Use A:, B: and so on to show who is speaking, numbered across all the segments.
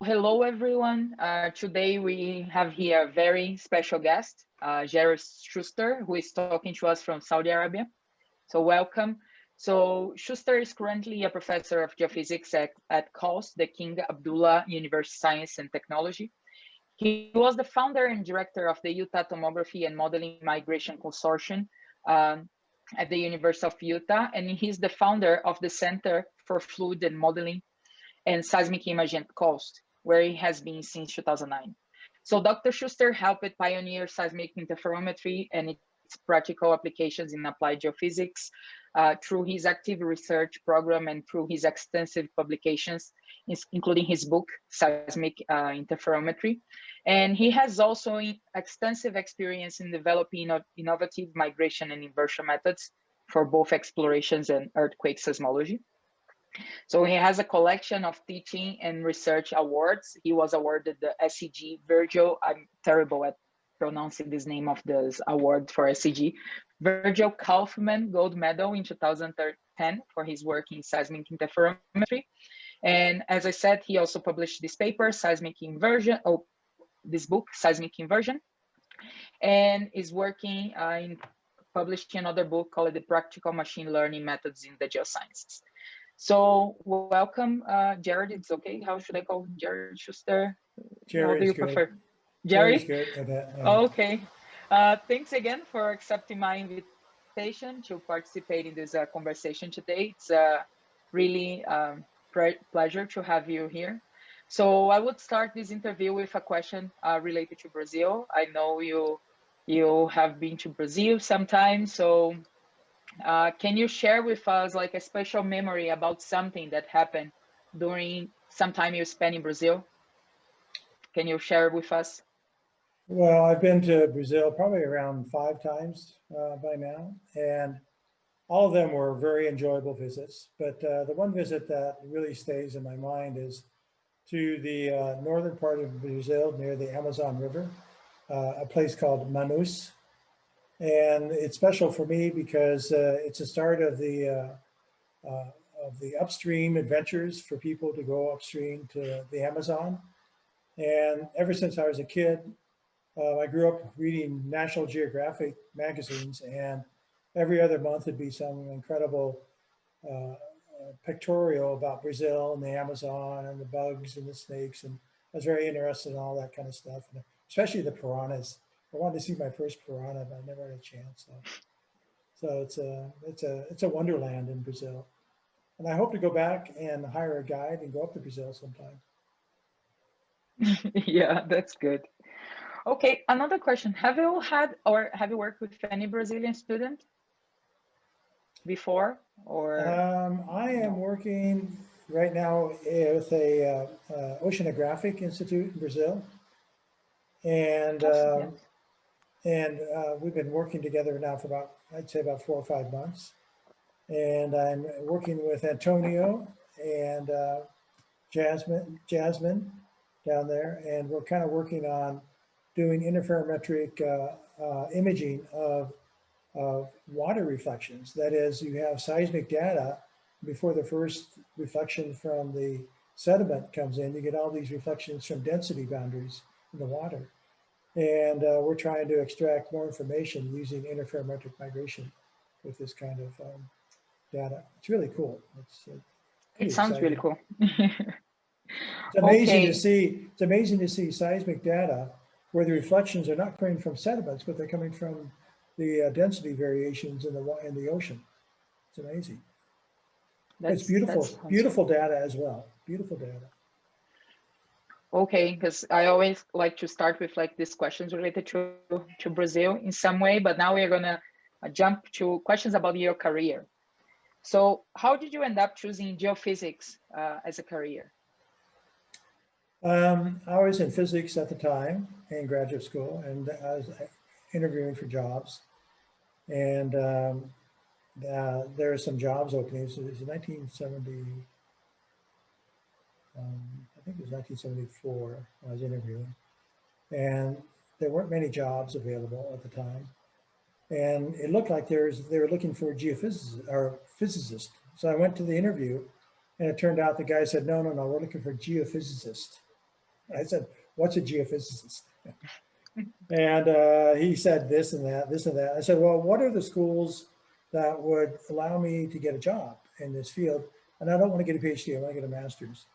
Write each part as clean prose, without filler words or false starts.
A: Hello, everyone. Today we have here a very special guest, Gerard Schuster, who is talking to us from Saudi Arabia. So welcome. So Schuster is currently a professor of geophysics at KAUST, the King Abdullah University of Science and Technology. He was the founder and director of the Utah Tomography and Modeling Migration Consortium at the University of Utah, and he's the founder of the Center for Fluid and Modeling and Seismic Imaging at KAUST, where he has been since 2009. So Dr. Schuster helped pioneer seismic interferometry and its practical applications in applied geophysics through his active research program and through his extensive publications, including his book, Seismic Interferometry. And he has also extensive experience in developing innovative migration and inversion methods for both explorations and earthquake seismology. So he has a collection of teaching and research awards. He was awarded the SCG Virgil, I'm terrible at pronouncing this name of this award for SCG, Virgil Kaufman Gold Medal in 2010 for his work in seismic interferometry. And as I said, he also published this paper, Seismic Inversion, this book, Seismic Inversion, and is working in publishing another book called The Practical Machine Learning Methods in the Geosciences. So welcome, Gerard. It's okay. How should I call Gerard Schuster?
B: Gerard,
A: how do you prefer? Jerry?
B: Good.
A: Okay. Thanks again for accepting my invitation to participate in this conversation today. It's really pleasure to have you here. So I would start this interview with a question related to Brazil. I know you have been to Brazil sometime, so can you share with us like a special memory about something that happened during some time you spent in Brazil? Can you share with us?
B: Well, I've been to Brazil probably around 5 times by now, and all of them were very enjoyable visits. But the one visit that really stays in my mind is to the northern part of Brazil near the Amazon River, a place called Manaus. And it's special for me because it's the start of the upstream adventures for people to go upstream to the Amazon. And ever since I was a kid, I grew up reading National Geographic magazines, and every other month would be some incredible pictorial about Brazil and the Amazon and the bugs and the snakes. And I was very interested in all that kind of stuff, and especially the piranhas. I wanted to see my first piranha, but I never had a chance. So it's a wonderland in Brazil, and I hope to go back and hire a guide and go up to Brazil sometime.
A: Yeah, that's good. Okay, another question: have you had or have you worked with any Brazilian student before? Or
B: I am working right now with a oceanographic institute in Brazil, and.
A: awesome.
B: And we've been working together now for about, I'd say about 4 or 5 months. And I'm working with Antonio and Jasmine down there. And we're kind of working on doing interferometric imaging of water reflections. That is, you have seismic data before the first reflection from the sediment comes in. You get all these reflections from density boundaries in the water. And we're trying to extract more information using interferometric migration with this kind of data. It's really cool.
A: It sounds really cool.
B: It's amazing to see. It's amazing to see seismic data where the reflections are not coming from sediments, but they're coming from the density variations in the ocean. It's amazing. It's beautiful, beautiful data as well. Beautiful data.
A: Okay, because I always like to start with like these questions related to Brazil in some way, but now we're gonna jump to questions about your career. So how did you end up choosing geophysics as a career?
B: I was in physics at the time in graduate school, and I was interviewing for jobs. And there are some jobs openings. It was in 1970. I think it was 1974 I was interviewing, and there weren't many jobs available at the time, and it looked like they were looking for a geophysicist or physicist. So I went to the interview, and it turned out the guy said, no, we're looking for a geophysicist. I said, what's a geophysicist? And he said this and that, this and that. I said, well, what are the schools that would allow me to get a job in this field? And I don't want to get a PhD, I want to get a master's.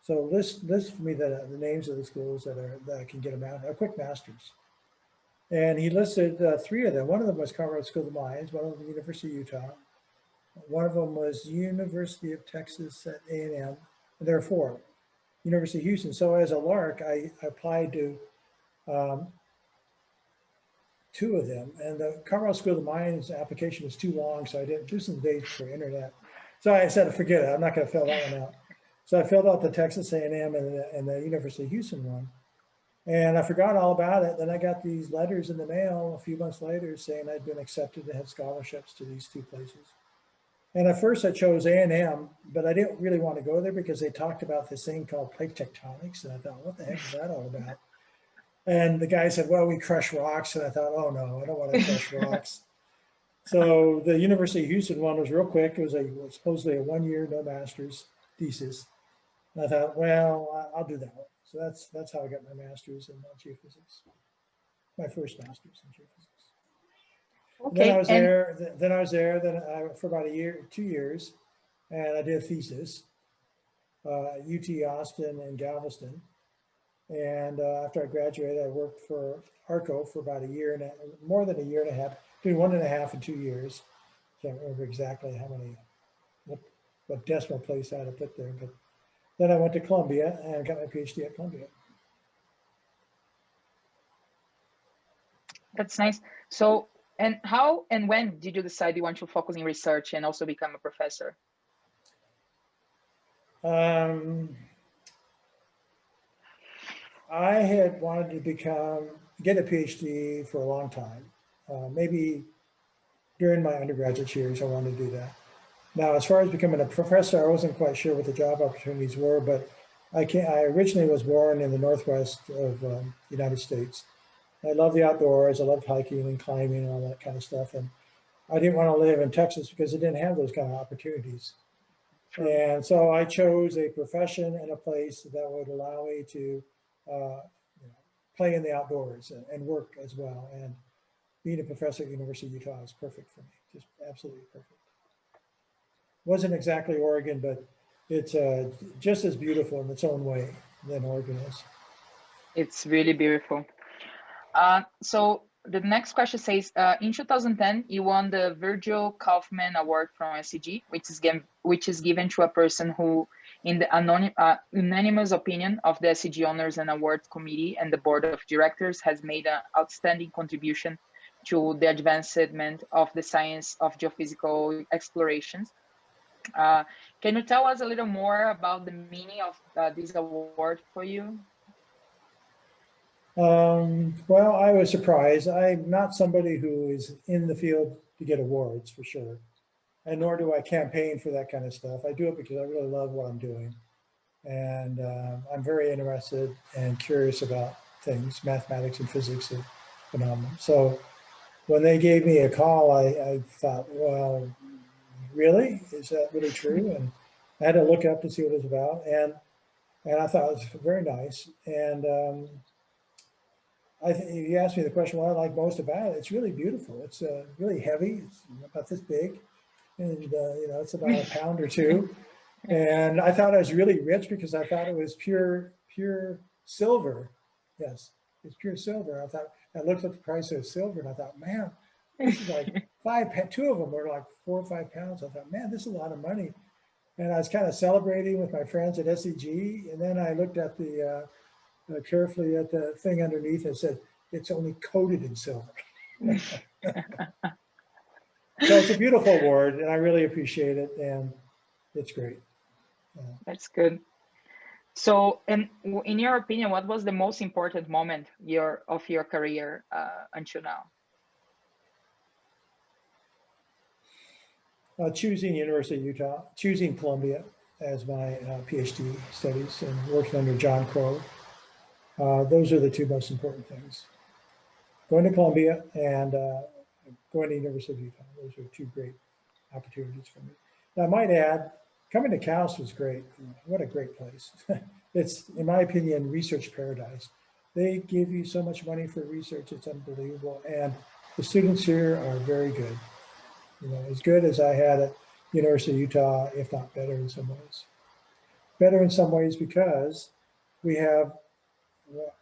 B: So list for me the names of the schools that can get a quick master's. And he listed 3 of them. One of them was Colorado School of the Mines, one of them University of Utah. One of them was University of Texas at A&M, and there are 4. University of Houston. So as a lark, I applied to 2 of them, and the Colorado School of the Mines application was too long, so I didn't do some dates for internet. So I said, forget it, I'm not going to fill that one out. So I filled out the Texas A&M and the University of Houston one, and I forgot all about it. Then I got these letters in the mail a few months later saying I'd been accepted to have scholarships to these 2 places. And at first I chose A&M, but I didn't really want to go there because they talked about this thing called plate tectonics, and I thought, what the heck is that all about? And the guy said, well, we crush rocks. And I thought, oh no, I don't want to crush rocks. So the University of Houston one was real quick. It was supposedly a 1-year, no master's thesis. And I thought, well, I'll do that one. So that's how I got my master's in geophysics, my first master's in geophysics. Okay. Then I was there for about 2 years, and I did a thesis, UT Austin and Galveston. And after I graduated, I worked for ARCO for about more than a year and a half, between 1.5 and 2 years. Can't remember exactly how many, what decimal place I had to put there. But then I went to Columbia and got my PhD at Columbia.
A: That's nice. So, and how and when did you decide you want to focus in research and also become a professor?
B: I had wanted to get a PhD for a long time. Maybe during my undergraduate years, I wanted to do that. Now, as far as becoming a professor, I wasn't quite sure what the job opportunities were, but I originally was born in the Northwest of the United States. I love the outdoors. I loved hiking and climbing and all that kind of stuff. And I didn't want to live in Texas because it didn't have those kind of opportunities. Sure. And so I chose a profession and a place that would allow me to play in the outdoors and work as well. And being a professor at the University of Utah is perfect for me, just absolutely perfect. Wasn't exactly Oregon, but it's just as beautiful in its own way than Oregon is.
A: It's really beautiful. So the next question says, in 2010, you won the Virgil Kaufman Award from SCG, which is given to a person who, in the unanimous opinion of the SCG Honors and Awards Committee and the Board of Directors, has made an outstanding contribution to the advancement of the science of geophysical explorations. Can you tell us a little more about the meaning of this award for you?
B: Well, I was surprised. I'm not somebody who is in the field to get awards, for sure. And nor do I campaign for that kind of stuff. I do it because I really love what I'm doing. And I'm very interested and curious about things. Mathematics and physics are phenomenal. So when they gave me a call, I thought, well, really? Is that really true? And I had to look up to see what it was about. And I thought it was very nice. And if you ask me the question, what I like most about it, it's really beautiful. It's really heavy. It's about this big. And, it's about a pound or 2. And I thought I was really rich because I thought it was pure silver. Yes, it's pure silver. I looked at the price of silver and I thought, man, this is like 2 of them were like 4 or 5 pounds. I thought, man, this is a lot of money. And I was kind of celebrating with my friends at SCG. And then I looked at carefully at the thing underneath and said, it's only coated in silver. So it's a beautiful award and I really appreciate it. And it's great.
A: That's good. So, in your opinion, what was the most important moment of your career until now?
B: Choosing University of Utah, choosing Columbia as my PhD studies and working under John Crow. Those are the 2 most important things. Going to Columbia and going to University of Utah. Those are 2 great opportunities for me. Now, I might add, coming to Cal was great. What a great place. it's, in my opinion, research paradise. They give you so much money for research, it's unbelievable. And the students here are very good. You know, as good as I had at University of Utah, if not better in some ways. Better in some ways because we have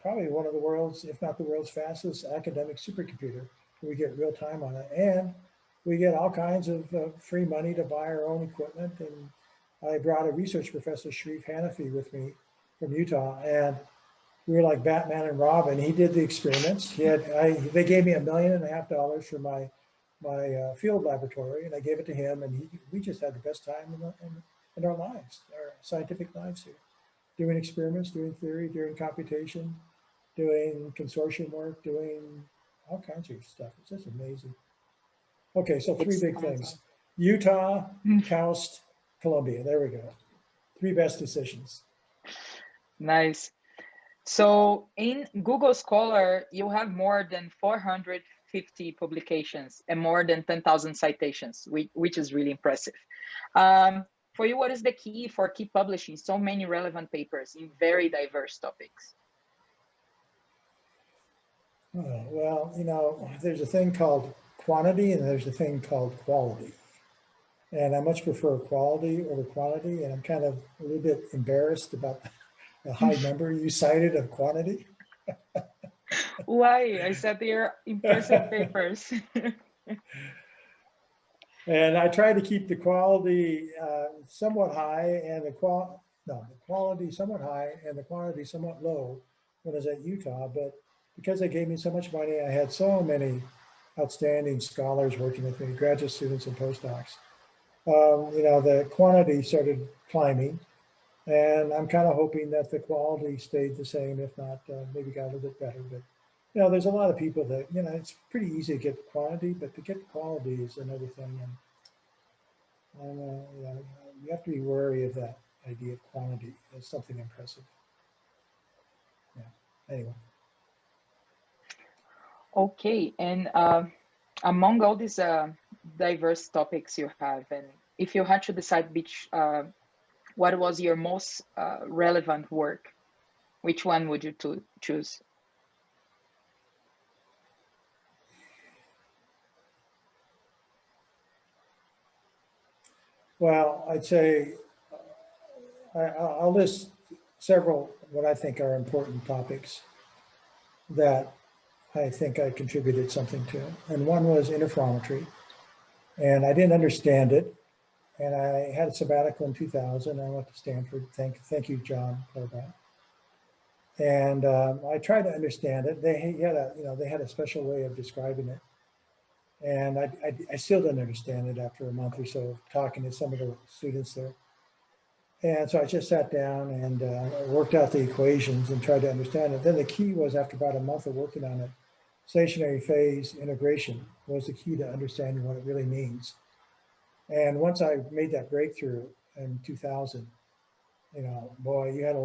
B: probably one of the world's, if not the world's fastest academic supercomputer. We get real time on it. And we get all kinds of free money to buy our own equipment. And I brought a research professor, Sharif Hanafi, with me from Utah. And we were like Batman and Robin. He did the experiments. They gave me $1.5 million for my field laboratory, and I gave it to him, and we just had the best time in our lives, our scientific lives here, doing experiments, doing theory, doing computation, doing consortium work, doing all kinds of stuff. It's just amazing. Okay, so three big things: Utah, KAUST, Columbia. There we go. 3 best decisions.
A: Nice. So in Google Scholar, you have more than 450 publications and more than 10,000 citations, which is really impressive. For you, what is the key for keep publishing so many relevant papers in very diverse topics?
B: Well, you know, there's a thing called quantity and there's a thing called quality. And I much prefer quality over quantity. And I'm kind of a little bit embarrassed about the high number you cited of quantity.
A: Why? I said they're impressive papers.
B: And I try to keep the quality somewhat high and the quality somewhat high and the quantity somewhat low when I was at Utah. But because they gave me so much money, I had so many outstanding scholars working with me, graduate students and postdocs. You know, the quantity started climbing. And I'm kind of hoping that the quality stayed the same, if not maybe got a little bit better. But, you know, there's a lot of people that, you know, it's pretty easy to get the quantity, but to get the quality is another thing. And you know, you have to be wary of that idea of quantity as something impressive. Yeah, anyway.
A: Okay, and among all these diverse topics you have, and if you had to decide which, what was your most relevant work, which one would you choose?
B: Well, I'd say I'll list several what I think are important topics that I think I contributed something to. And one was interferometry. And I didn't understand it. And I had a sabbatical in 2000. I went to Stanford. Thank you, John Clarbat. And I tried to understand it. They had a special way of describing it. And I still didn't understand it after a month or so of talking to some of the students there. And so I just sat down and worked out the equations and tried to understand it. Then the key was, after about a month of working on it, stationary phase integration was the key to understanding what it really means. And once I made that breakthrough in 2000, you know, boy, I had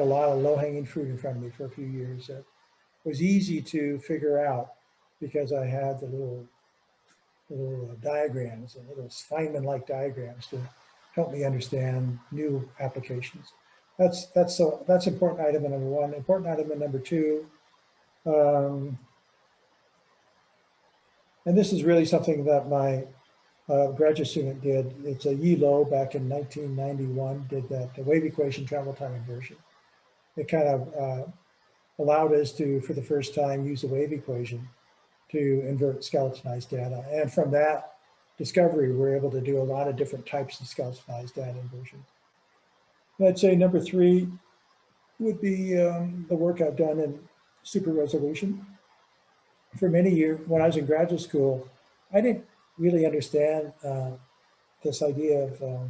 B: a lot of low-hanging fruit in front of me for a few years. It was easy to figure out because I had the little diagrams and little Feynman-like diagrams to help me understand new applications. That's important item number one. Important item number two, and this is really something that my graduate student did. It's a Yi Lo back in 1991, did that wave equation travel time inversion. It kind of allowed us to, for the first time, use the wave equation to invert skeletonized data. And from that discovery, we're able to do a lot of different types of skeletonized data inversion. I'd say number three would be the work I've done in super resolution. For many years, when I was in graduate school, I didn't really understand this idea of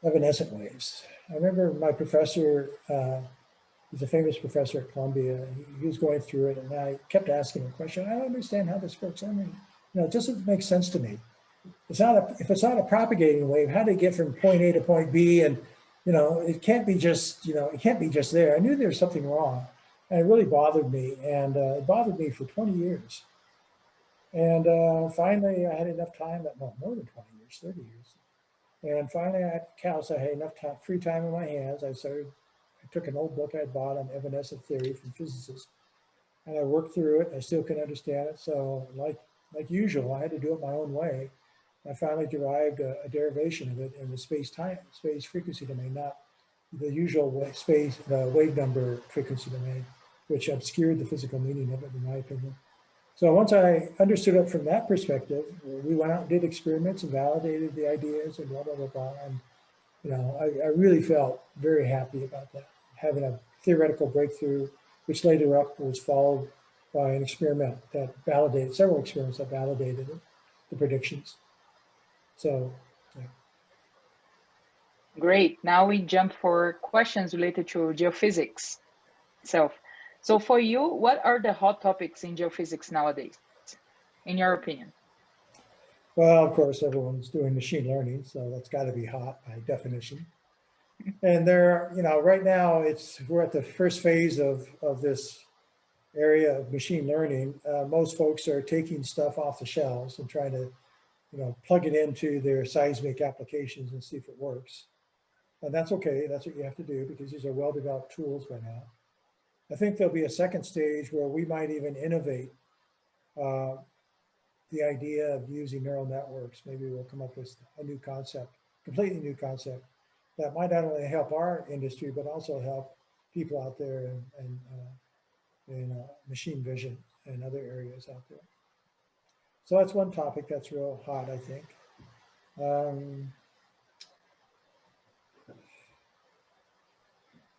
B: evanescent waves. I remember my professor, he's a famous professor at Columbia, he was going through it, and I kept asking him a question. I don't understand how this works. I mean, you know, it doesn't make sense to me. If it's not a propagating wave, how do you get from point A to point B? And, you know, it can't be just, it can't be just there. I knew there was something wrong, and it really bothered me. And it bothered me for 20 years. And finally, I had enough time, more than 20 years, 30 years. And finally, at Cal, I had enough time, free time in my hands. I took an old book I had bought on evanescent theory from physicists, and I worked through it. I still can understand it. So like usual, I had to do it my own way. I finally derived a derivation of it in the space frequency domain, not the usual the wave number frequency domain, which obscured the physical meaning of it, in my opinion. So once I understood it from that perspective, we went out and did experiments and validated the ideas and blah, blah, blah, blah. And, you know, I really felt very happy about that, having a theoretical breakthrough, which later up was followed by an experiment that validated, several experiments that validated the predictions. So, yeah.
A: Great. Now we jump for questions related to geophysics itself. So for you, what are the hot topics in geophysics nowadays, in your opinion?
B: Well, of course, everyone's doing machine learning, so that's got to be hot by definition. And there, you know, right now we're at the first phase of this area of machine learning. Most folks are taking stuff off the shelves and trying to, you know, plug it into their seismic applications and see if it works. And that's okay. That's what you have to do because these are well-developed tools by now. I think there'll be a second stage where we might even innovate the idea of using neural networks. Maybe we'll come up with a new concept, completely new concept that might not only help our industry, but also help people out there in machine vision and other areas out there. So that's one topic that's real hot, I think.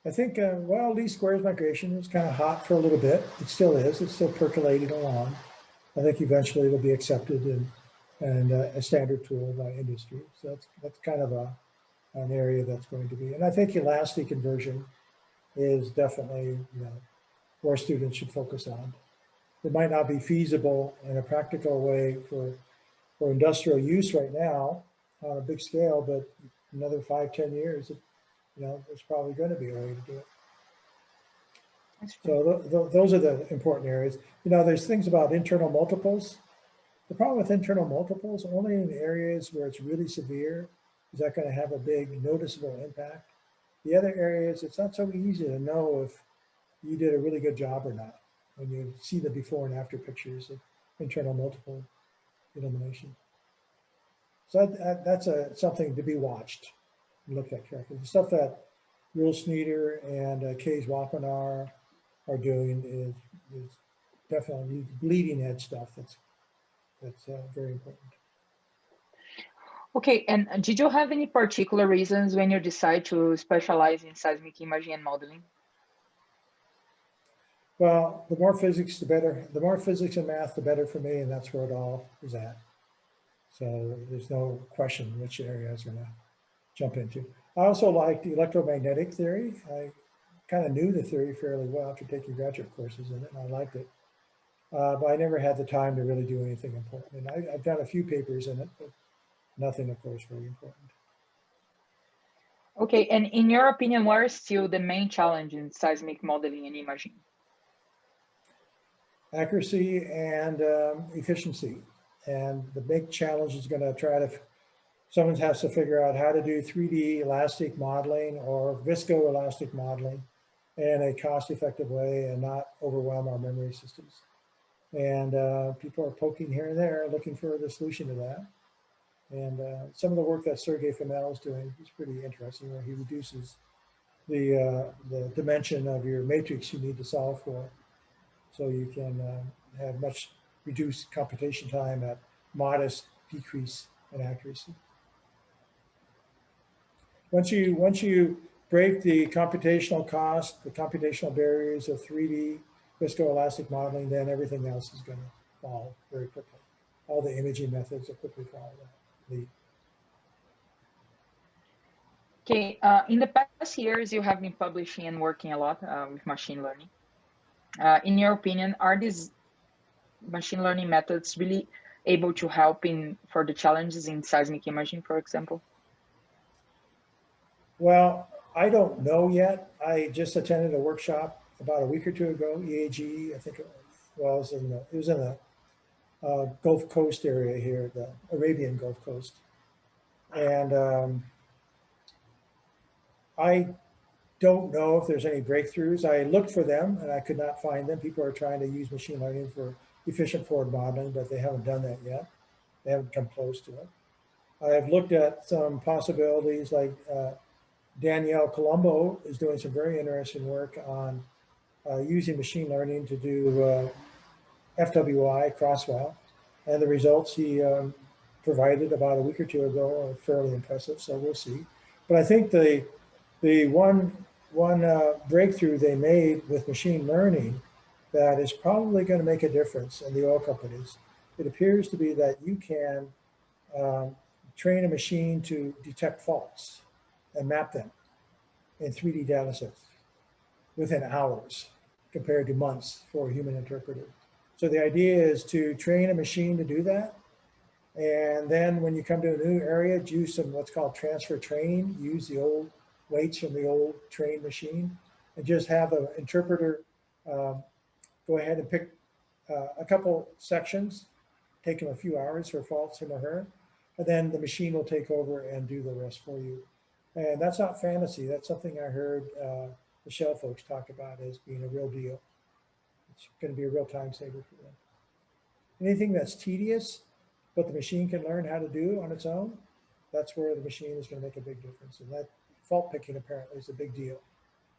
B: I think, well, least squares migration was kind of hot for a little bit. It still is. It's still percolating along. I think eventually it'll be accepted and a standard tool by industry. So that's kind of an area that's going to be. And I think elastic inversion is definitely, you know, where students should focus on. It might not be feasible in a practical way for industrial use right now on a big scale, but another 5-10 years, you know, there's probably going to be a way to do it. So those are the important areas. You know, there's things about internal multiples. The problem with internal multiples, only in areas where it's really severe, is that going to have a big noticeable impact. The other areas, it's not so easy to know if you did a really good job or not when you see the before and after pictures of internal multiple illumination. So that's something to be watched and looked at carefully. The stuff that Will Sneeder and Kay's Wapanar are doing is definitely bleeding edge stuff. That's very important.
A: Okay, and did you have any particular reasons when you decide to specialize in seismic imaging and modeling?
B: Well, the more physics, the better. The more physics and math, the better for me, and that's where it all is at. So there's no question which area I was going to jump into. I also liked electromagnetic theory. I kind of knew the theory fairly well after taking graduate courses in it, and I liked it. But I never had the time to really do anything important. And I've done a few papers in it, but nothing, of course, very important.
A: Okay, and in your opinion, what are still the main challenge in seismic modeling and imaging?
B: Accuracy and efficiency. And the big challenge is going to someone has to figure out how to do 3D elastic modeling or viscoelastic modeling in a cost-effective way and not overwhelm our memory systems. And people are poking here and there, looking for the solution to that. And some of the work that Sergey Fennell is doing is pretty interesting, where he reduces the dimension of your matrix you need to solve for, so you can have much reduced computation time at modest decrease in accuracy. Once you break the computational cost, the computational barriers of 3D viscoelastic modeling, then everything else is going to fall very quickly. All the imaging methods will quickly follow that lead.
A: Okay, in the past years, you have been publishing and working a lot with machine learning. In your opinion, are these machine learning methods really able to help for the challenges in seismic imaging, for example?
B: Well, I don't know yet. I just attended a workshop about a week or two ago, EAG, I think it was in the Gulf Coast area here, the Arabian Gulf Coast. And I don't know if there's any breakthroughs. I looked for them and I could not find them. People are trying to use machine learning for efficient forward modeling, but they haven't done that yet. They haven't come close to it. I've looked at some possibilities, like Danielle Colombo is doing some very interesting work on using machine learning to do FWI crosswell, and the results he provided about a week or two ago are fairly impressive, so we'll see. But I think the one breakthrough they made with machine learning that is probably going to make a difference in the oil companies, it appears to be that you can train a machine to detect faults and map them in 3D data sets within hours compared to months for a human interpreter. So the idea is to train a machine to do that. And then when you come to a new area, do some what's called transfer training, use the old weights from the old trained machine, and just have an interpreter go ahead and pick a couple sections, take him a few hours for faults, him or her, and then the machine will take over and do the rest for you. And that's not fantasy. That's something I heard the Shell folks talk about as being a real deal. It's going to be a real time saver for them. Anything that's tedious, but the machine can learn how to do on its own, that's where the machine is going to make a big difference. And that fault picking apparently is a big deal.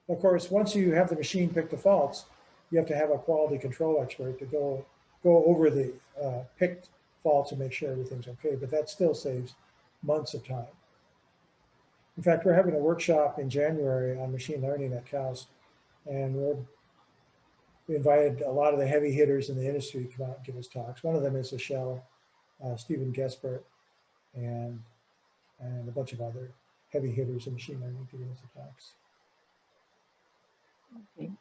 B: Of course, once you have the machine pick the faults, you have to have a quality control expert to go over the picked faults and make sure everything's okay. But that still saves months of time. In fact, we're having a workshop in January on machine learning at CAUS, and we invited a lot of the heavy hitters in the industry to come out and give us talks. One of them is the Shell, Stephen Gesbert, and a bunch of other heavy hitters in machine learning giving us the talks.
A: Okay.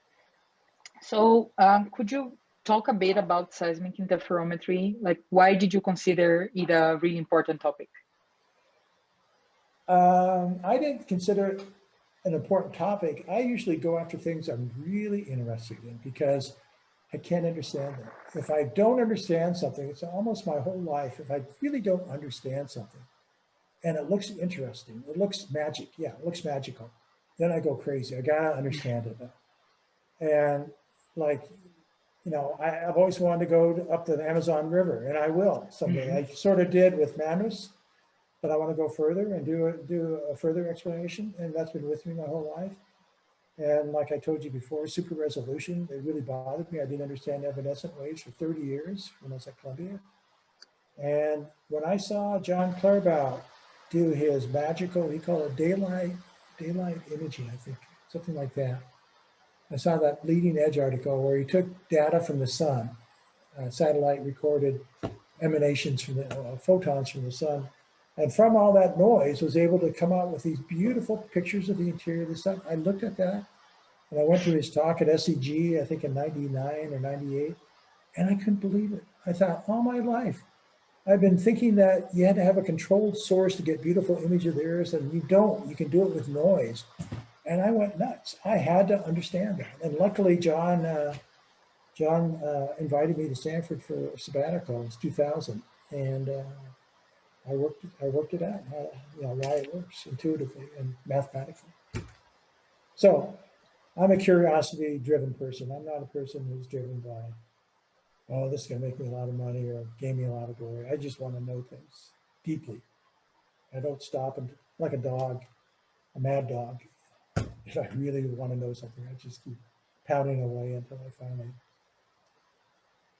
A: So could you talk a bit about seismic interferometry? Like, why did you consider it a really important topic?
B: I didn't consider it an important topic. I usually go after things I'm really interested in because I can't understand them. If I don't understand something, it's almost my whole life. If I really don't understand something and it looks interesting, it looks magic. Yeah, it looks magical. Then I go crazy. I gotta understand it now. And like, you know, I've always wanted to go up the Amazon River, and I will someday. I sort of did with Manus, but I want to go further and do a further explanation, and that's been with me my whole life. And like I told you before, super resolution, it really bothered me. I didn't understand evanescent waves for 30 years when I was at Columbia. And when I saw John Claerbout do his magical, he called it daylight imaging, I think, something like that. I saw that leading edge article where he took data from the sun, satellite recorded emanations from the photons from the sun, and from all that noise was able to come out with these beautiful pictures of the interior of the sun. I looked at that, and I went to his talk at SCG, I think in 99 or 98, and I couldn't believe it. I thought, all my life, I've been thinking that you had to have a controlled source to get beautiful image of the earth, and you don't. You can do it with noise. And I went nuts. I had to understand that. And luckily, John invited me to Stanford for a sabbatical. It's 2000, and I worked it out. You know, why it works intuitively and mathematically. So I'm a curiosity-driven person. I'm not a person who's driven by, oh, this is going to make me a lot of money or gain me a lot of glory. I just want to know things deeply. I don't stop and like a dog, a mad dog. If I really want to know something, I just keep pounding away until I finally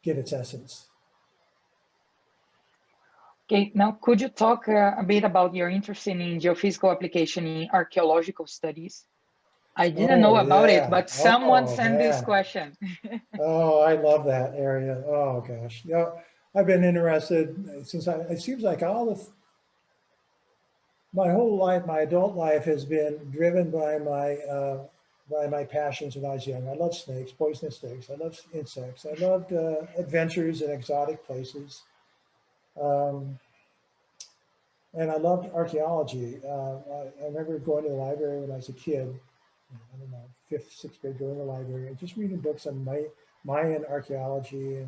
B: get its essence.
A: Okay, now could you talk a bit about your interest in geophysical application in archaeological studies? I didn't know about it, but someone sent this question.
B: Oh, I love that area. Oh gosh, yeah, I've been interested since it seems like my whole life, my adult life has been driven by my passions when I was young. I love snakes, poisonous snakes. I love insects. I loved adventures in exotic places. And I loved archaeology. I remember going to the library when I was a kid, I don't know, 5th, 6th grade, going to the library and just reading books on Mayan archaeology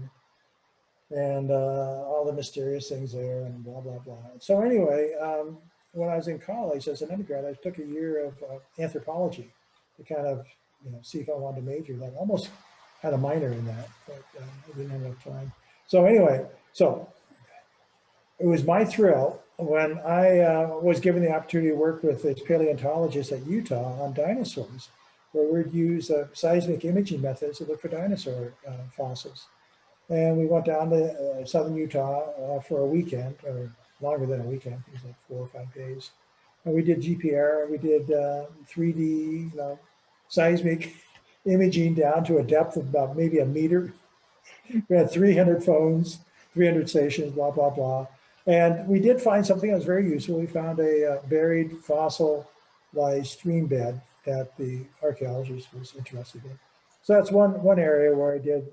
B: and all the mysterious things there and blah, blah, blah. So anyway, when I was in college as an undergrad, I took a year of anthropology to kind of, see if I wanted to major. That almost had a minor in that, but I didn't have enough time. So anyway, so it was my thrill when I was given the opportunity to work with this paleontologist at Utah on dinosaurs, where we'd use seismic imaging methods to look for dinosaur fossils. And we went down to southern Utah for a weekend, or longer than a weekend. It was like 4 or 5 days. And we did GPR, we did 3D, seismic imaging down to a depth of about maybe a meter. We had 300 phones, 300 stations, blah, blah, blah. And we did find something that was very useful. We found a buried fossilized stream bed that the archaeologist was interested in. So that's one area where I did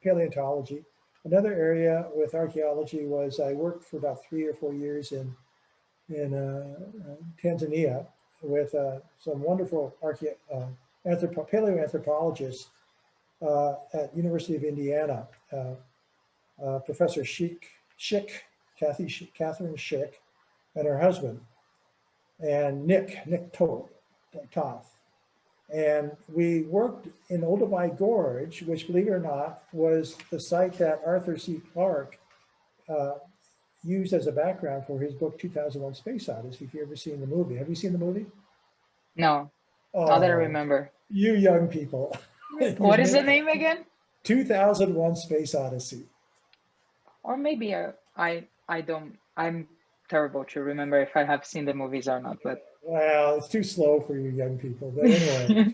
B: paleontology. Another area with archaeology was I worked for about 3 or 4 years in Tanzania with some wonderful paleoanthropologists at University of Indiana, Professor Catherine Schick, and her husband, and Nick Toth. And we worked in Olduvai Gorge, which, believe it or not, was the site that Arthur C. Clarke used as a background for his book 2001 Space Odyssey. If you've ever seen the movie. Have you seen the movie?
A: No, not that I remember.
B: You young people.
A: What is the name again?
B: 2001 Space Odyssey.
A: Or maybe I don't, I'm terrible to remember if I have seen the movies or not, but.
B: Well, it's too slow for you young people. But anyway,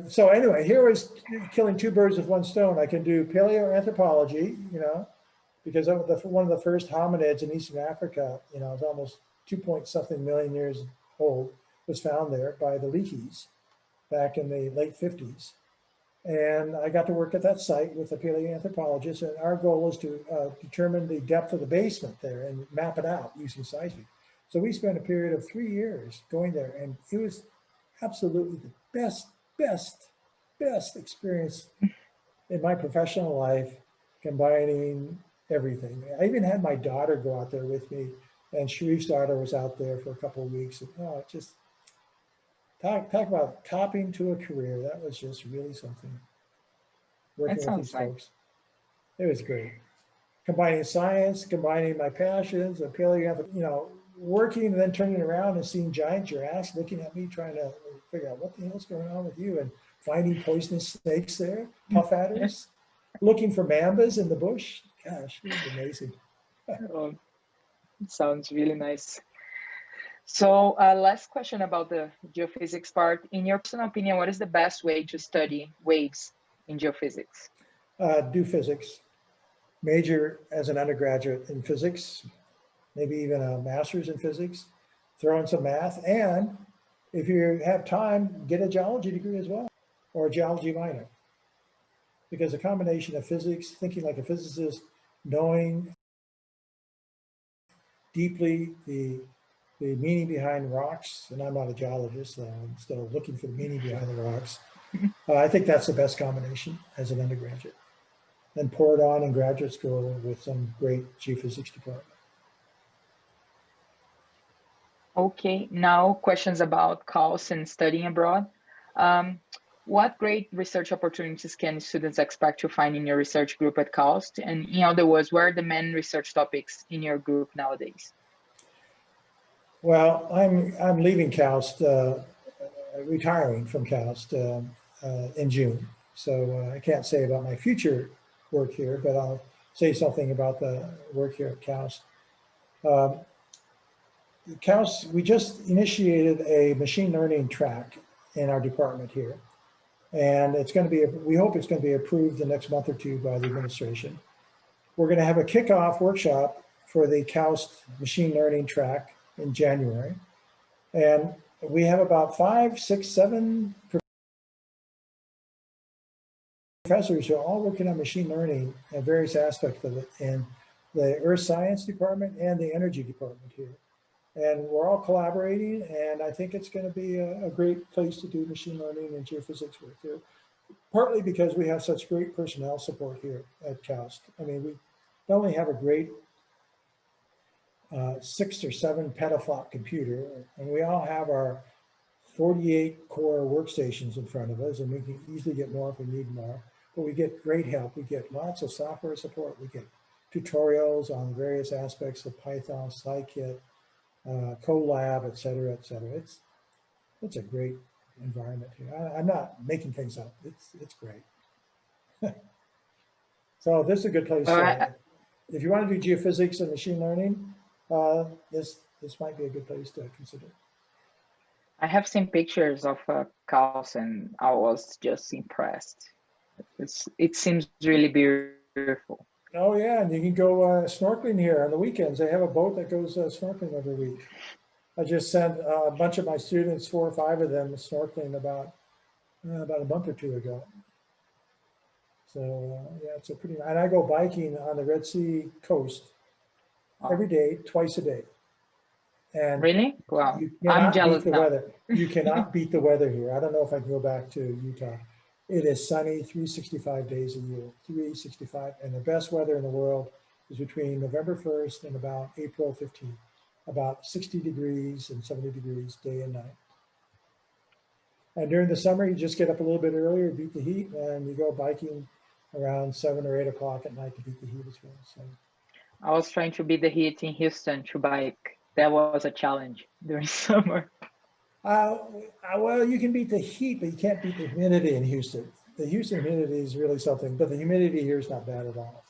B: so anyway, here was killing 2 birds with 1 stone. I can do paleoanthropology, because I'm one of the first hominids in Eastern Africa, it's almost 2-point-something million years old, was found there by the Leakeys back in the late 50s. And I got to work at that site with a paleoanthropologist, and our goal was to determine the depth of the basement there and map it out using seismic. So we spent a period of 3 years going there, and it was absolutely the best experience in my professional life, combining everything. I even had my daughter go out there with me, and Sharif's daughter was out there for a couple of weeks. And just talk about copying to a career. That was just really something. Working with these folks. It was great. Combining science, combining my passions, and paleo, working and then turning around and seeing giant giraffes looking at me, trying to figure out what the hell's going on with you, and finding poisonous snakes there, puff adders, looking for mambas in the bush. Gosh, it was amazing.
A: Oh, it sounds really nice. So last question about the geophysics part. In your personal opinion, what is the best way to study waves in geophysics?
B: Do physics. Major as an undergraduate in physics, maybe even a master's in physics, throw in some math, and if you have time, get a geology degree as well, or a geology minor. Because a combination of physics, thinking like a physicist, knowing deeply the meaning behind rocks, and I'm not a geologist, so I'm still looking for the meaning behind the rocks. I think that's the best combination as an undergraduate. Then pour it on in graduate school with some great geophysics department.
A: Okay, now questions about CAUS and studying abroad. What great research opportunities can students expect to find in your research group at CAUS? And in other words, what are the main research topics in your group nowadays?
B: Well, I'm leaving CAUS, retiring from CAUS in June. So I can't say about my future work here, but I'll say something about the work here at CAUS. CAUS, we just initiated a machine learning track in our department here. And it's going to be, we hope it's going to be approved the next month or 2 by the administration. We're going to have a kickoff workshop for the CAUS machine learning track in January. And we have about 5, 6, 7 professors who are all working on machine learning and various aspects of it in the earth science department and the energy department here. And we're all collaborating, and I think it's going to be a great place to do machine learning and geophysics work here, partly because we have such great personnel support here at CAUS. I mean, we not only have a great 6 or 7 petaflop computer, and we all have our 48 core workstations in front of us, and we can easily get more if we need more. But we get great help. We get lots of software support. We get tutorials on various aspects of Python, Scikit, Colab, et cetera, et cetera. It's a great environment here. I'm not making things up. It's great. So this is a good place. If you want to do geophysics and machine learning, this might be a good place to consider.
A: I have seen pictures of cows, and I was just impressed. It seems really beautiful.
B: Oh yeah, and you can go snorkeling here on the weekends. They have a boat that goes snorkeling every week. I just sent a bunch of my students, 4 or 5 of them, snorkeling about a month or 2 ago. So yeah, it's a pretty. And I go biking on the Red Sea coast every day, twice a day. And
A: really? Wow.
B: I'm jealous now. Weather. You cannot beat the weather here. I don't know if I can go back to Utah. It is sunny 365 days a year, 365. And the best weather in the world is between November 1st and about April 15th, about 60 degrees and 70 degrees day and night. And during the summer, you just get up a little bit earlier, beat the heat, and you go biking around 7 or 8 o'clock at night to beat the heat as well. So
A: I was trying to beat the heat in Houston to bike. That was a challenge during summer.
B: Well, you can beat the heat, but you can't beat the humidity in Houston. The Houston humidity is really something, but the humidity here is not bad at all.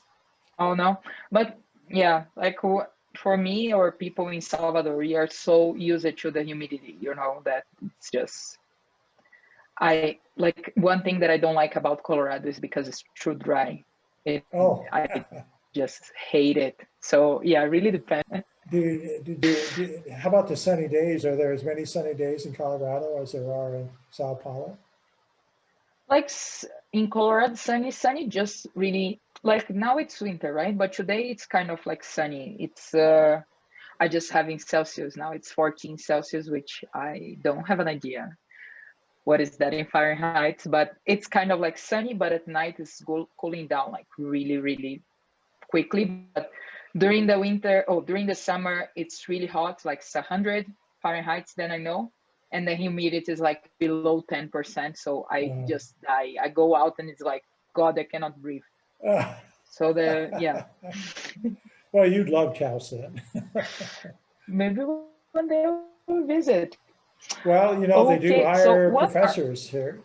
A: Oh, no. But yeah, like for me or people in Salvador, we are so used to the humidity, you know, that it's just, one thing that I don't like about Colorado is because it's too dry. I just hate it. So yeah, it really depends.
B: How about the sunny days? Are there as many sunny days in Colorado as there are in Sao Paulo?
A: Like in Colorado, sunny, just really, like now it's winter, right? But today it's kind of like sunny. It's, I just have in Celsius now, it's 14 Celsius, which I don't have an idea what is that in Fahrenheit, but it's kind of like sunny, but at night it's cooling down like really, really quickly. But during the winter, during the summer, it's really hot, like 100 Fahrenheit, then I know. And the humidity is like below 10%. So I just die. I go out and it's like, God, I cannot breathe. So yeah.
B: Well, you'd love Taos then.
A: Maybe one day we'll visit.
B: Well, you know, they do hire professors here.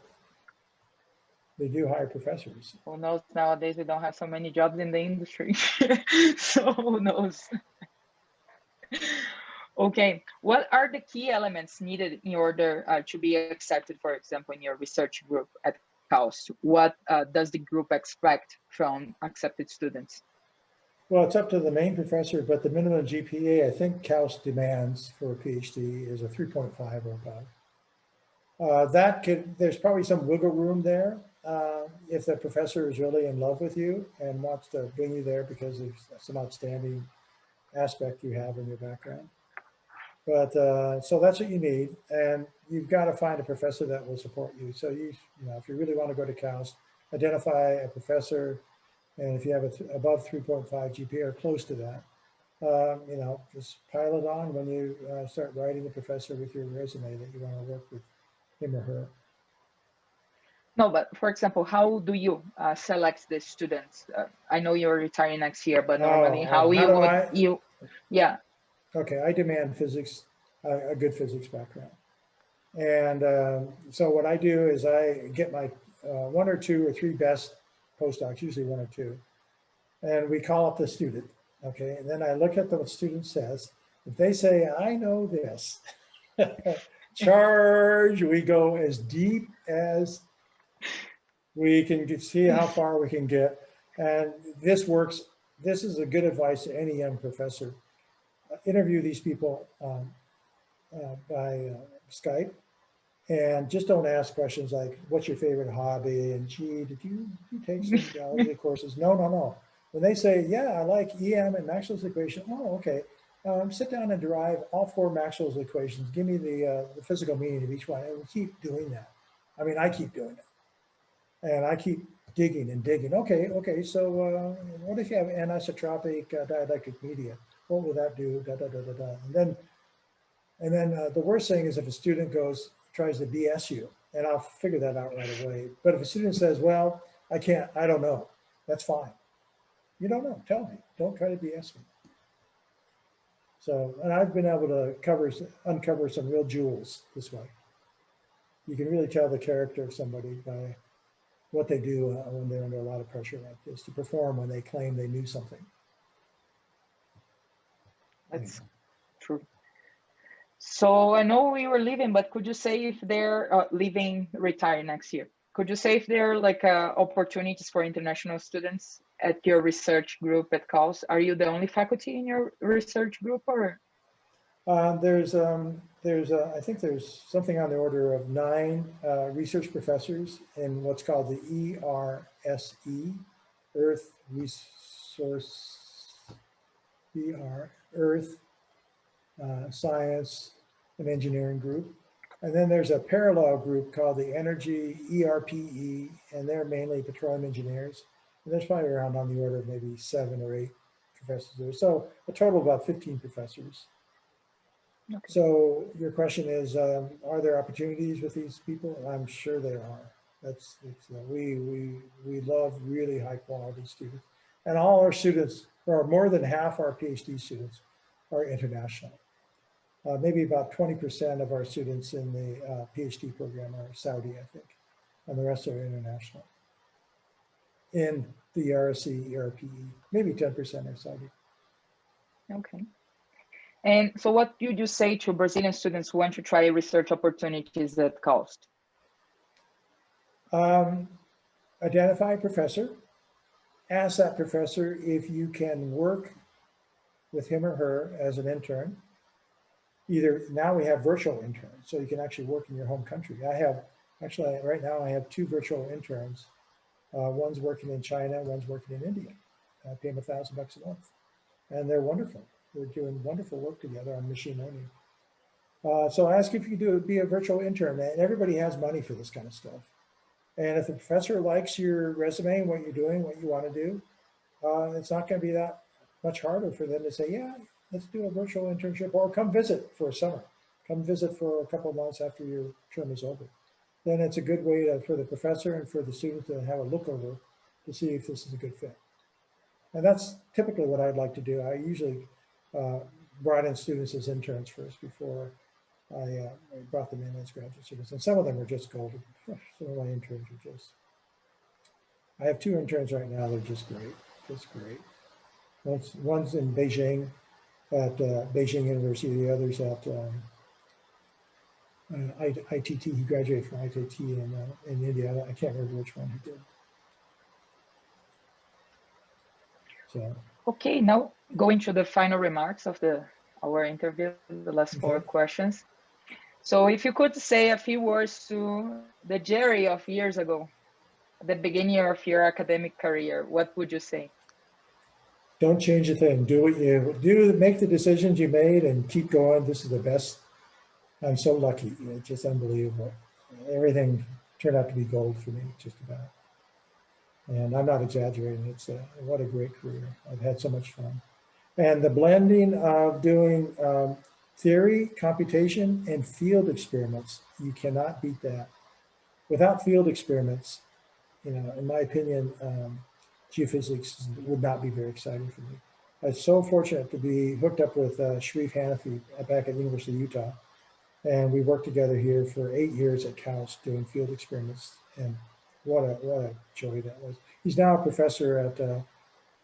B: They do hire professors.
A: Who knows? Nowadays, we don't have so many jobs in the industry. So who knows? Okay, what are the key elements needed in order to be accepted, for example, in your research group at CAUST? What does the group expect from accepted students?
B: Well, it's up to the main professor, but the minimum GPA, I think CAUST demands for a PhD is a 3.5 or above. There's probably some wiggle room there if the professor is really in love with you and wants to bring you there because of some outstanding aspect you have in your background. But so that's what you need, and you've got to find a professor that will support you. So you know, if you really want to go to CAUST, identify a professor, and if you have above 3.5 GPA or close to that, you know, just pile it on when you start writing the professor with your resume that you want to work with him or her.
A: No, but for example, how do you select the students? I know you're retiring next year, but normally yeah.
B: Okay, I demand physics, a good physics background. And so what I do is I get my 1 or 2 or 3 best postdocs, usually 1 or 2, and we call up the student, okay? And then I look at what the student says. If they say, I know this, charge, we go as deep as we can see how far we can get. And this works. This is a good advice to any young professor. Interview these people by Skype, and just don't ask questions like, what's your favorite hobby? And gee, did you take some geology courses? No. When they say, yeah, I like EM and Maxwell's equation. Oh, okay. Sit down and derive all 4 Maxwell's equations. Give me the physical meaning of each one. And we keep doing that. I mean, I keep doing it. And I keep digging and digging. Okay, so what if you have anisotropic dielectric media? What will that do? Da, da, da, da, da. And then the worst thing is if a student tries to BS you, and I'll figure that out right away. But if a student says, well, I don't know, that's fine. You don't know, tell me. Don't try to BS me. So, and I've been able to uncover some real jewels this way. You can really tell the character of somebody by what they do when they're under a lot of pressure like this to perform when they claim they knew something.
A: That's true. So I know we were leaving, but could you say if they're retire next year? Could you say if there are like opportunities for international students at your research group at CAUS? Are you the only faculty in your research group, or? I
B: think there's something on the order of 9 research professors in what's called the ERSE, Earth, Science and Engineering group. And then there's a parallel group called the Energy ERPE, and they're mainly petroleum engineers. And there's probably around on the order of maybe 7 or 8 professors there. So a total of about 15 professors. Okay. So your question is, are there opportunities with these people? I'm sure there are. We love really high quality students. And all our students, or more than half our PhD students, are international. Maybe about 20% of our students in the PhD program are Saudi, I think, and the rest are international. In the RSC, ERPE, maybe 10% are Saudi.
A: Okay. And so what do you say to Brazilian students who want to try research opportunities at CAUS?
B: Identify a professor. Ask that professor if you can work with him or her as an intern. Either now we have virtual interns, so you can actually work in your home country. Right now I have 2 virtual interns. One's working in China, one's working in India. I pay them $1,000 a month, and they're wonderful. They're doing wonderful work together on machine learning. So ask if you could be a virtual intern, and everybody has money for this kind of stuff. And if the professor likes your resume, what you're doing, what you want to do, it's not going to be that much harder for them to say, yeah, let's do a virtual internship, or come visit for a summer. Come visit for a couple of months after your term is over. Then it's a good way for the professor and for the student to have a look over to see if this is a good fit. And that's typically what I'd like to do. I usually brought in students as interns first before I brought them in as graduate students. And some of them are just golden. Some of my interns are just, I have 2 interns right now. They're just great, just great. One's in Beijing, at Beijing University, the other's at ITT. He graduated from ITT in India. I can't remember which one he did. So.
A: Okay, now going to the final remarks of our interview, the last 4 questions. So if you could say a few words to the Jerry of years ago, at the beginning of your academic career, what would you say?
B: Don't change a thing. Do what you do, make the decisions you made and keep going. This is the best. I'm so lucky. It's just unbelievable. Everything turned out to be gold for me, just about. And I'm not exaggerating. It's what a great career. I've had so much fun. And the blending of doing theory, computation, and field experiments, you cannot beat that. Without field experiments, in my opinion, geophysics would not be very exciting for me. I was so fortunate to be hooked up with Sharif Hanafi back at University of Utah. And we worked together here for 8 years at CAUS doing field experiments. And what a joy that was. He's now a professor at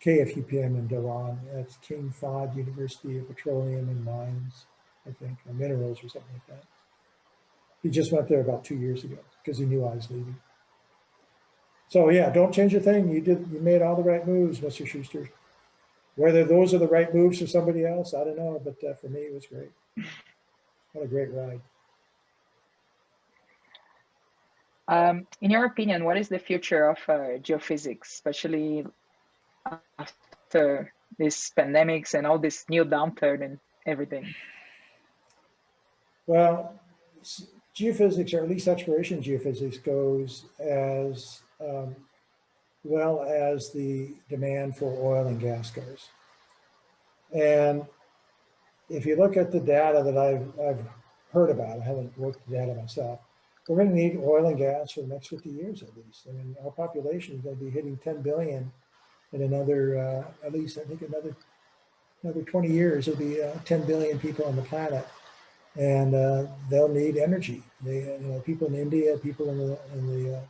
B: KFUPM in Dhahran. That's King Fahd University of Petroleum and Mines, I think, or Minerals or something like that. He just went there about 2 years ago because he knew I was leaving. So yeah, don't change a thing. You made all the right moves, Mr. Schuster. Whether those are the right moves for somebody else, I don't know, but for me, it was great. What a great ride.
A: In your opinion, what is the future of geophysics, especially after these pandemics and all this new downturn and everything?
B: Well, geophysics, or at least exploration geophysics, goes as well as the demand for oil and gas goes. And if you look at the data that I've heard about, I haven't worked the data myself, we're going to need oil and gas for the next 50 years at least. I mean, our population is going to be hitting 10 billion in another, at least I think another 20 years, there'll be 10 billion people on the planet, and they'll need energy. People in India, people in the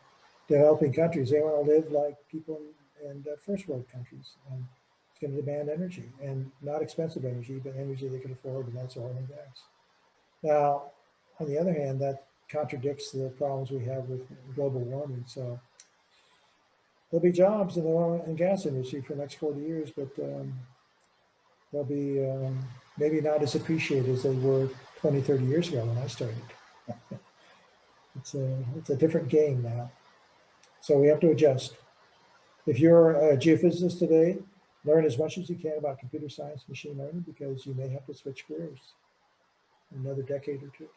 B: developing countries, they want to live like people in first world countries. And it's going to demand energy, and not expensive energy, but energy they can afford, and that's oil and gas. Now, on the other hand, that contradicts the problems we have with global warming. So there'll be jobs in the oil and gas industry for the next 40 years, but they'll be maybe not as appreciated as they were 20, 30 years ago when I started. It's a different game now. So we have to adjust. If you're a geophysicist today, learn as much as you can about computer science and machine learning, because you may have to switch careers in another decade or two.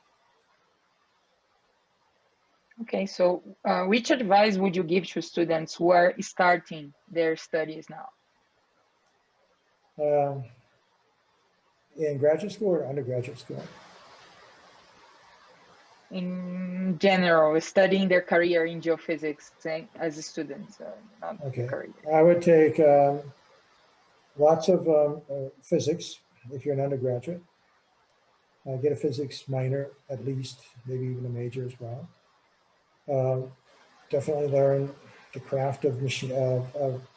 A: Okay, so which advice would you give to students who are starting their studies now?
B: In graduate school or undergraduate school?
A: In general, studying their career in geophysics as a student, not
B: okay.
A: career.
B: I would take lots of physics if you're an undergraduate. Get a physics minor at least, maybe even a major as well. Definitely learn the craft of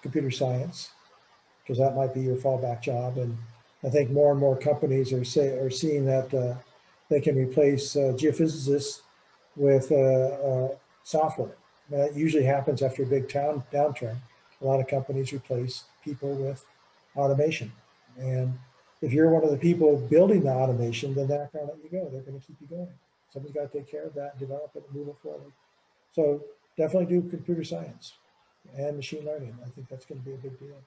B: computer science, because that might be your fallback job. And I think more and more companies are seeing that they can replace geophysicists with software. That usually happens after a big downturn. A lot of companies replace people with automation. And if you're one of the people building the automation, then they're not going to let you go. They're going to keep you going. Somebody's got to take care of that, develop it, and move it forward. So definitely do computer science and machine learning. I think that's going to be a big deal.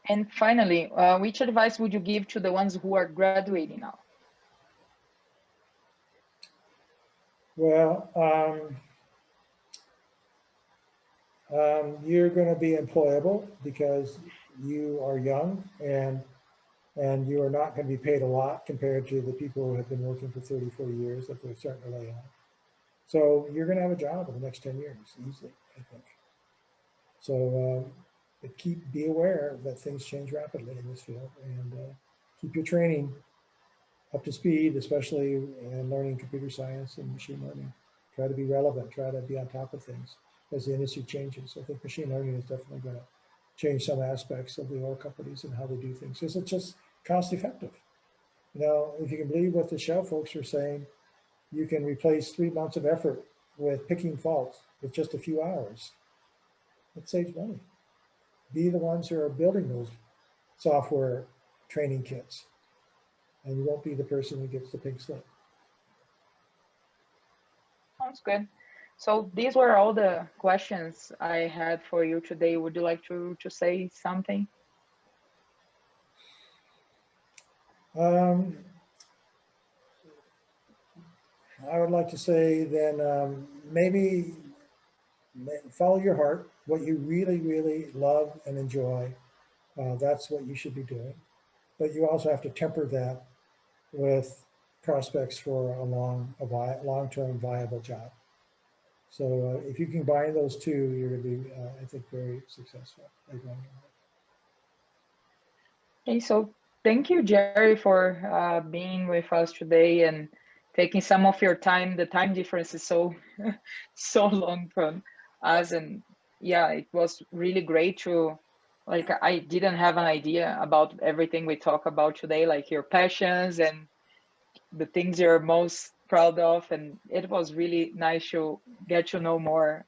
A: And finally, which advice would you give to the ones who are graduating now?
B: Well, you're going to be employable because you are young, and you are not going to be paid a lot compared to the people who have been working for 30, 40 years that they're starting to lay off. So you're going to have a job in the next 10 years, easily, I think. So but be aware that things change rapidly in this field, and keep your training up to speed, especially in learning computer science and machine learning. Try to be relevant, try to be on top of things as the industry changes. I think machine learning is definitely going to change some aspects of the oil companies and how they do things, because it's just cost effective. If you can believe what the Shell folks are saying, you can replace 3 months of effort with picking faults with just a few hours. It saves money. Be the ones who are building those software training kits, and you won't be the person who gets the pink slip.
A: Sounds good. So these were all the questions I had for you today. Would you like to say something?
B: I would like to say then maybe follow your heart, what you really, really love and enjoy. That's what you should be doing. But you also have to temper that with prospects for a long-term viable job. So if you can combine those two, you're going to be, I think, very successful.
A: Okay, so thank you, Jerry, for being with us today and taking some of your time. The time difference is so long from us, and yeah, it was really great to, I didn't have an idea about everything we talk about today, like your passions and the things you're most proud of, and it was really nice to get to know more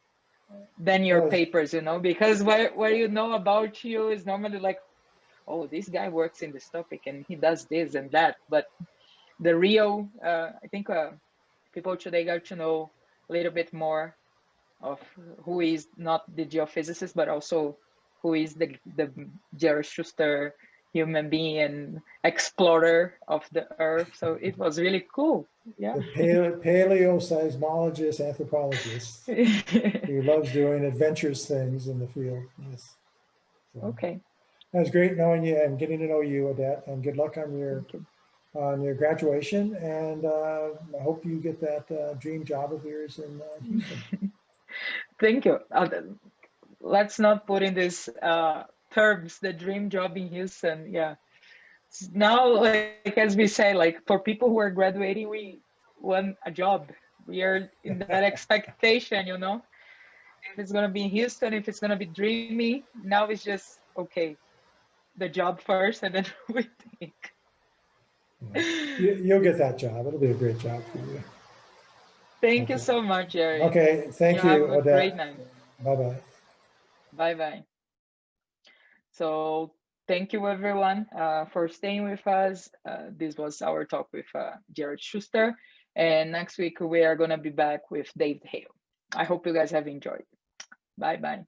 A: than your papers, because what you know about you is normally like, oh, this guy works in this topic and he does this and that, but the real, I think people today got to know a little bit more of who is not the geophysicist, but also who is the Gerard Schuster human being and explorer of the earth. So it was really cool. Yeah.
B: The paleoseismologist, anthropologist who loves doing adventurous things in the field. Yes. So,
A: okay.
B: That was great knowing you and getting to know you, Odette, and good luck on your graduation. And I hope you get that dream job of yours in Houston.
A: Thank you. Let's not put in this terms, the dream job in Houston. Yeah. Now, like as we say, like for people who are graduating, we want a job. We are in that expectation, you know. If it's gonna be in Houston, if it's gonna be dreamy, now it's just okay. The job first, and then we think.
B: You'll get that job. It'll be a great job for you.
A: Thank you so much, Jerry.
B: Okay, thank you,
A: Have a
B: Odette.
A: great night.
B: Bye-bye.
A: Bye-bye. So thank you, everyone, for staying with us. This was our talk with Gerard Schuster. And next week, we are going to be back with David Hale. I hope you guys have enjoyed. Bye-bye.